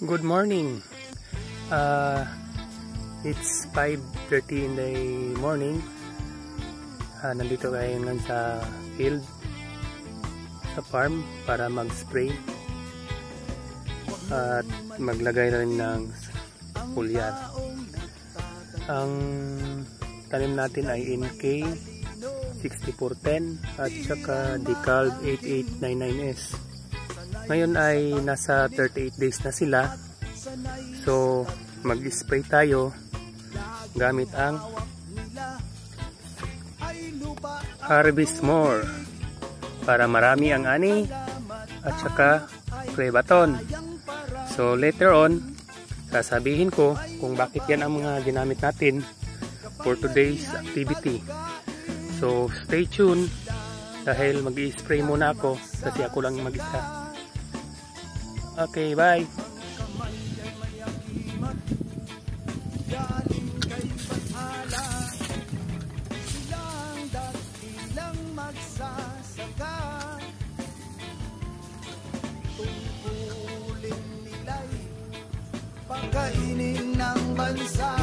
Good morning. It's 5:30 in the morning. Nandito tayo ngayon sa field, sa farm para mag-spray at maglagay rin ng foliar. Ang tanim natin ay NK 6410 at saka Decalb 8899S. Ngayon ay nasa 38 days na sila, so mag-spray tayo gamit ang Harvest More para marami ang ani at saka Prebaton. So later on sasabihin ko kung bakit yan ang mga ginamit natin for today's activity. So stay tuned dahil mag-i-spray muna ako kasi ako lang mag-isa. Okay, bye. Pagkainin ng bansa.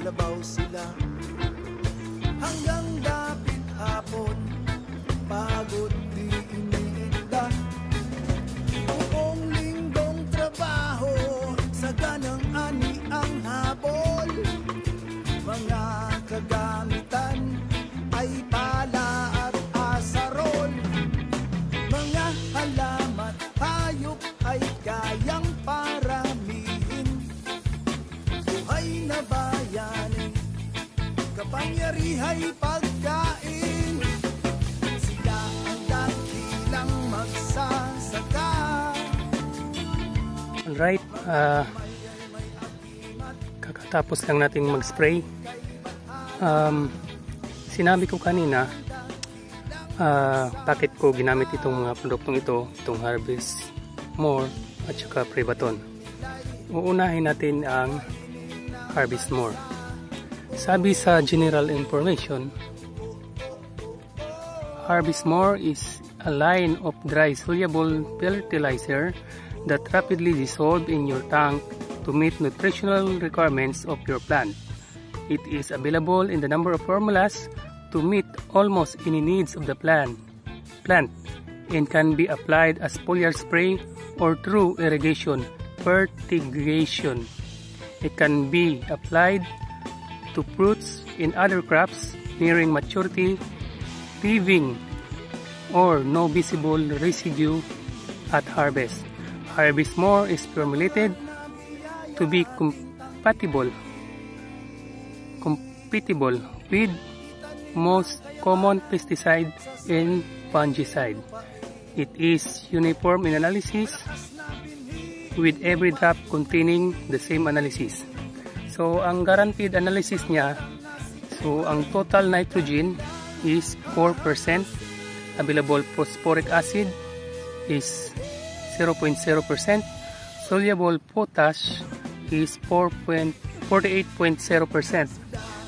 Kalabaw sila hanggang dapit hapon, pagod di iniinda. Buong linggong trabaho, saganang ani ang habol. Mga kagamitan ay pala at asarol. Mga halaman, hayop ay kayang paramihin. Buhay na bayani, kapangyarihay pagkain. Sila ang dakilang magsasaka. Alright, kakatapos lang natin mag-spray. Sinabi ko kanina bakit ko ginamit itong mga produktong ito, itong Harvest More at saka Prebaton. Uunahin natin ang Harvest More. Sabi sa general information, Harvest More is a line of dry soluble fertilizer that rapidly dissolve in your tank to meet nutritional requirements of your plant. It is available in the number of formulas to meet almost any needs of the plant and can be applied as foliar spray or through irrigation, fertigation. It can be applied to fruits and other crops nearing maturity, leaving or no visible residue at harvest. Harvest More is formulated to be compatible with most common pesticide and fungicide. It is uniform in analysis, with every drop containing the same analysis. So ang guaranteed analysis niya, so ang total nitrogen is 4%, available phosphoric acid is 0.0%, soluble potash is 48.0%.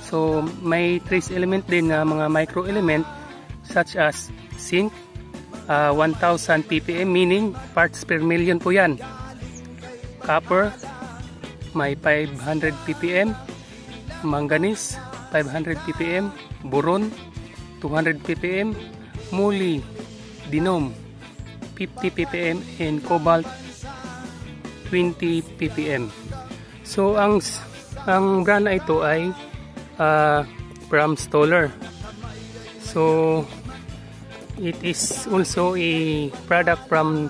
So may trace element din na mga micro element such as zinc, 1000 ppm, meaning parts per million po yan. Copper, may 500 ppm, manganese, 500 ppm, boron, 200 ppm, molybdenum, 50 ppm, and cobalt, 20 ppm. So, ang brand na ito ay from Stoller. So, it is also a product from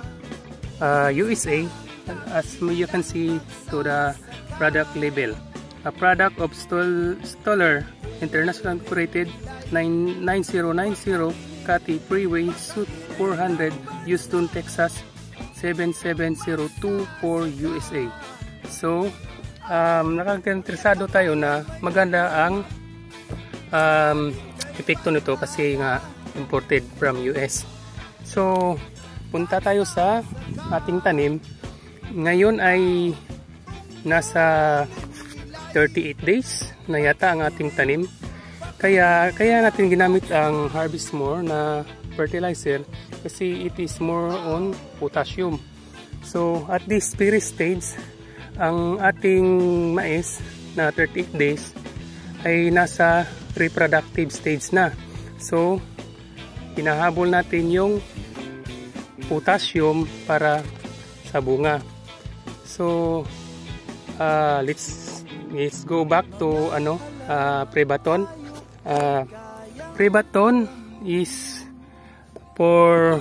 USA. As you can see to the product label, a product of Stoller International Incorporated, 9090 Cathy Freeway, Suite 400, Houston, Texas 7702 USA. So, nakaka-interesado tayo na maganda ang epekto nito kasi nga imported from US. So, punta tayo sa ating tanim. Ngayon ay nasa 38 days na yata ang ating tanim. Kaya natin ginamit ang Harvest More na fertilizer kasi it is more on potassium. So, at this very stage, ang ating mais na 38 days ay nasa reproductive stage na. So, hinahabol natin yung potassium para sa bunga. So, let's go back to Prebaton. Prebaton is for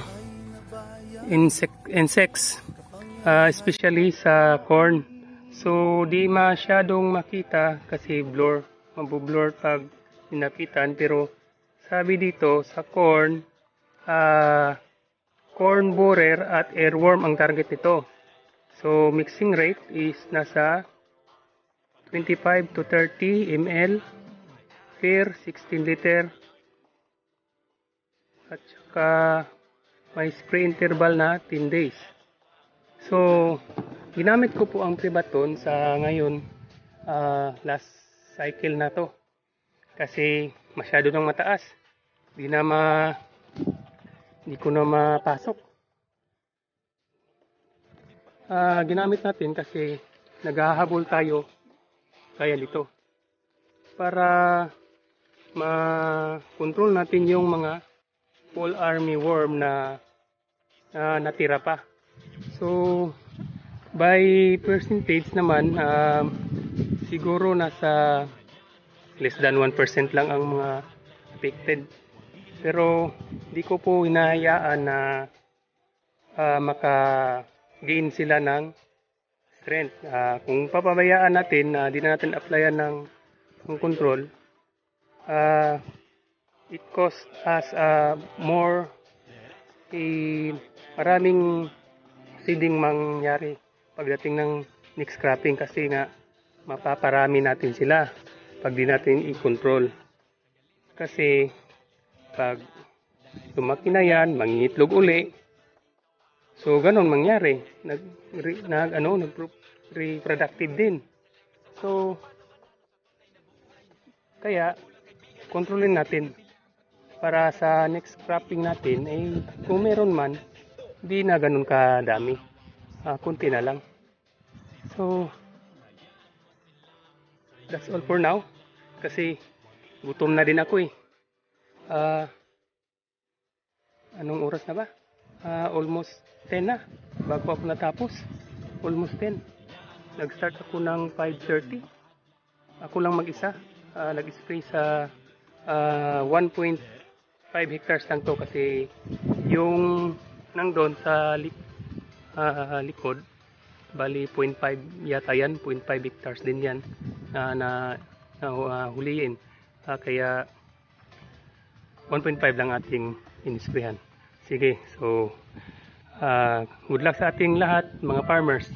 insects, especially sa corn. So, di masyadong makita kasi mabublur pag dinapitan. Pero, sabi dito sa corn, corn borer at earworm ang target nito. So, mixing rate is nasa 25 to 30 ml per 16 liter. At saka may spray interval na 10 days. So, ginamit ko po ang Prebaton sa ngayon, last cycle na to. Kasi masyado nang mataas. Hindi ko na mapasok. Ginamit natin kasi naghahabol tayo kaya dito para ma-control natin yung mga fall army worm na natira pa. So, by percentage naman, siguro nasa less than 1% lang ang mga affected. Pero di ko po hinahayaan na maka-gain sila ng strength. Kung papabayaan natin na di na natin applyan ng control, it costs us more, maraming seeding mangyari pagdating ng next cropping kasi nga mapaparami natin sila pag di natin i-control. Kasi pag lumaki na yan, mangingitlog uli. So, ganun mangyari. Reproductive din. So, kaya, kontrolin natin para sa next cropping natin, kung meron man, di na ganun kadami. Kunti na lang. So, that's all for now. Kasi, gutom na din ako anong oras na ba? Almost 10 na. Bago ako natapos. Almost 10. Nag-start ako ng 5:30. Ako lang mag-isa. Nag-spray sa 1.5 hectares lang to kasi yung nandun sa likod, bali 0.5 yata yan, 0.5 hectares din yan na huliin. Kaya 1.5 lang ating inisprayan. Sige, so good luck sa ating lahat mga farmers.